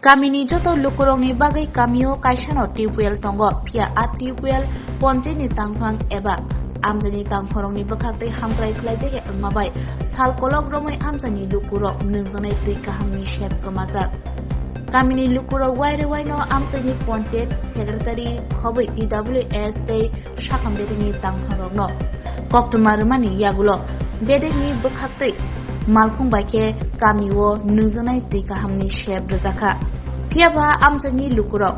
Kamini joto lukurongni bagai kamio kaisano tiwel tongo pia a tiwel ponjeni tangfang eba amjani tangforongni bakaktai hamkrai khlaijage angmabai salkolok romai amjani lukurok nungjanai tui kahamni shep kamajak Kamini lukurok waire waino amjani ponjet secretary khobai TWS tei sakam bedeni tangforongno koktumarumani yagulo bedeni bakaktai malkhung baike kamio nungjanai tui kahamni shep rajaka Piaba amjani lukurok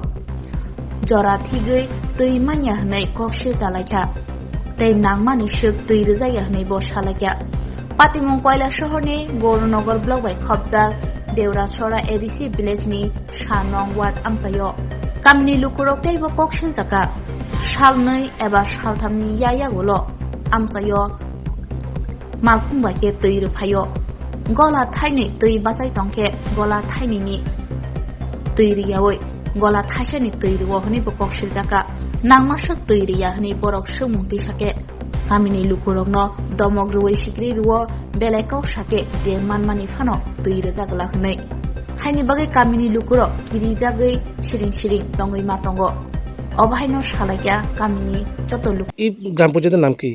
jora thigei tui manya hnai kokse jalaka tei nangmani shuk tui rijaya hnai bo salaka Patimong Koila শহরনি Gaurnagar block bai khobjak Deurachora ADC village ni Shanong ward amsayo Kamni lukurok tei bo kokse jaka salnai eba salthamni yayagulo amsayo malkhung baike tui ruphayo gola thaini tui basai tongke gola thaini ni tৈরিয়াওই গলা থাইসানি তৈরিও হনি বকক সিলজাকা নাংমাসক তৈরিয়া হনি বরক সুমুক্তি সাকে কামিনি লুকুরগ্ন দমক রুই সিক্রি রুও বেলাইকাও সাকে যে মানমানি Fanon তৈরি জাগলা হनै হাইনি বাগে কামিনি লুকুরক কিরি জাগৈ সিরিং সিরিং তঙ্গৈ মাতঙ্গ অবাহাইনো সালাইয়া কামিনি যত look এই গ্রাম পঞ্চায়েতের নাম কি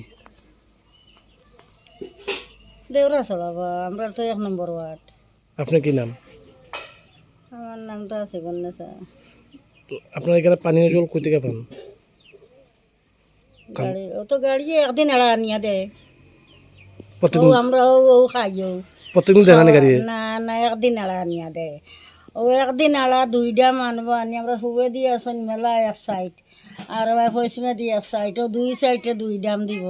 দেউরাছড়া আমরা তো 1 নম্বর ওয়ার্ড আপনার কি নাম আমার নামটা আছে গন্নেসা তো আপনার এখানে পানীয় জল কই থেকে পান গাড়ি ও তো গাড়ি একদিন এড়া নিয়া দে প্রত্যেকদিন আমরা ও খাইও প্রত্যেকদিন দেন না গাড়ি না না একদিন এড়া নিয়া দে ও একদিন এড়া দুইটা মানব আনি আমরা হুবে দিয়ে আসন মেলা এক সাইড আর ভাই পয়সা দিয়ে এক সাইড ও দুই সাইডে দুই দাম দিব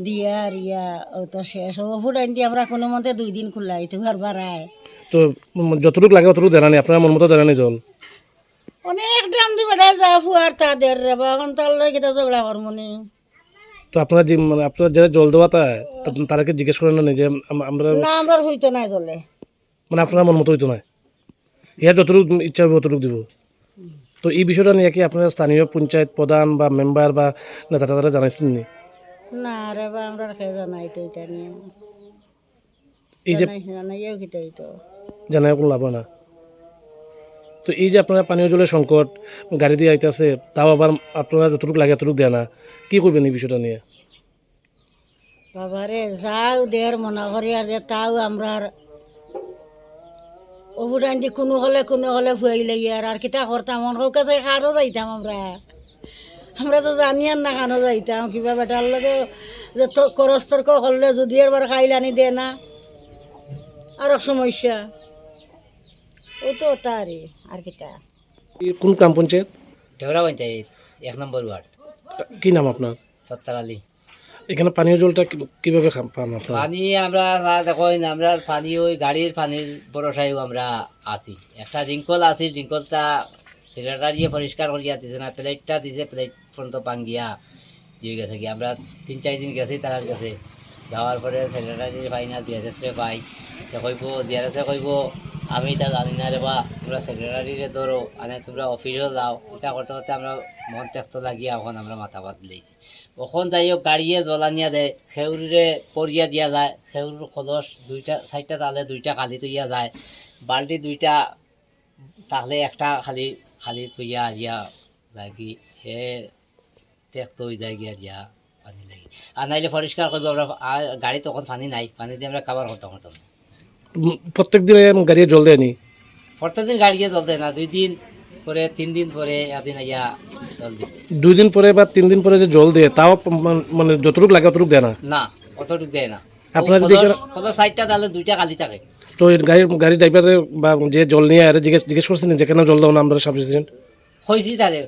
দিয়া রিয়া ও তো শেষ ও ফুটাইন দিয়ে আমরা কোনো মতে 2 দিন খুলাই তো ঘর বাড়ায় তো যতটুকু লাগে অতটুকু দেন না আপনার মন মতো দেন না জল অনেক দাম দিবে যা ফুয়ার তাদের রেবা এখন তার লাগে তো ঝগড়া করমনি তো আপনারা যে মানে আপনারা যারা জল দেওয়া তারাকে জিজ্ঞেস করেন না যে আমরা না আমরা হইতো না জলে মানে আপনার মন মতো হইতো না ইয়া যতটুকু ইচ্ছা হবে অতটুকু দিব তো এই বিষয়টা নিয়ে কি আপনারা স্থানীয় পঞ্চায়েত প্রধান বা মেম্বার বা নেতা জানাইছেন নি না রেবা আমরা খেয়ে জানাই তো এটা নিয়ে এই যে জানাইও কি তো জানাই কোনো লাভ না তো এই যে আপনারা পানীয় জলের সংকট গাড়ি দিয়ে আইতেছে তাও আবার আপনারা যতটুকু লাগে এতটুকু দেয় না কি করবেন এই বিষয়টা নিয়ে বাবারে যাও দের মনে করি আর যে তাও আমরা ওগুলান দি কোনো হলে ফুয়াইলে আর কিতা করতাম মন কাছে খারও যাইতাম আমরা তো জানি আর না খানো যাইতাম কিবা বেটার লাগে যে তো করস্তর্ক করলে যদি এবার খাইলানি দে না আর সমস্যা ও তো তারই আর কিতা কোন গ্রাম পঞ্চায়েত ঢেউরা পঞ্চায়েত 1 নম্বর ওয়ার্ড কি নাম আপনার সত্তর আলী এখানে পানীয় জলটা কিভাবে পান আপনারা পানি আমরা দেখুন আমরা পানি ওই গাড়ির পানির ভরসায় আমরা আছি একটা রিঙ্কল আছি রিঙ্কলটা সিলিন্ডার দিয়ে পরিষ্কার করিয়া দিছে না প্লেটটা দিছে প্লেট পর্যন্ত পাঙ্গিয়া দিয়ে গেছে কি আমরা 3-4 দিন গেছি তার কাছে যাওয়ার পরে সিলিন্ডার দিয়ে পাই না ডিআরএসে পাই তো কইব ডিআরএসে কইব আমি এটা জানি না রে বা তোমরা সেক্রেটারিরে ধরো আনে তোমরা অফিসেও যাও এটা করতে করতে আমরা মন ত্যাক্ত লাগিয়া এখন আমরা মাথা বাদ দিয়েছি ওখন যাইও গাড়িয়ে জ্বলানিয়া দেয় খেউরিরে পরিয়া দিয়া যায় খেউর খলস 2টা তালে 2টা খালি তুইয়া যায় বালতি 2টা তাহলে একটা খালি তুইয়া আরিয়া লাগি হে ত্যাক্ত হয়ে যায় গিয়া দিয়া পানি লাগি আর নাইলে পরিষ্কার করবো আমরা গাড়ি তখন পানি নাই পানি দিয়ে আমরা কাবার করতাম প্রত্যেক দিনে গাড়ি জল দেয়নি প্রত্যেকদিন গাড়িয়ে জল দেয় না 2 দিন পরে 3 দিন পরে একদিন আইয়া জল দিই 2 দিন পরে বা 3 দিন পরে যে জল দেয় তাও মানে যতটুকু লাগে অতটুকু দেয় না না অতটুকু দেয় না আপনারা যদি কত 60টা তাহলে 2টা খালি থাকে তো গাড়ি ড্রাইভারে বা যে জল নিয়ে আরে জিজ্ঞেস করছেন যে কেন জল দাও না আমরা সাবসিডেন্ট হয়েছি তাহলে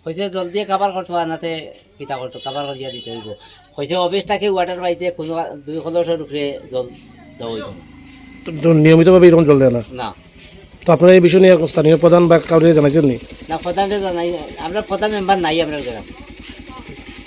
হয়েছে জল দিয়ে কাবার করতে হয় নাতে কিতা করতো কাবার করিয়া দিতে হইব হয়েছে অফিসটাকে ওয়াটার পাইতে কোনো 2 খলসের উপরে জল দেওয়া হইব তো নিয়মিতভাবে এরকম জল দেয় না না তো আপনারা এই বিষয় নিয়ে স্থানীয় প্রধান বা কাউকে জানাইছেন নি না প্রধানকে জানাই আমরা প্রধান মেম্বার নাই আমরা গ্রাম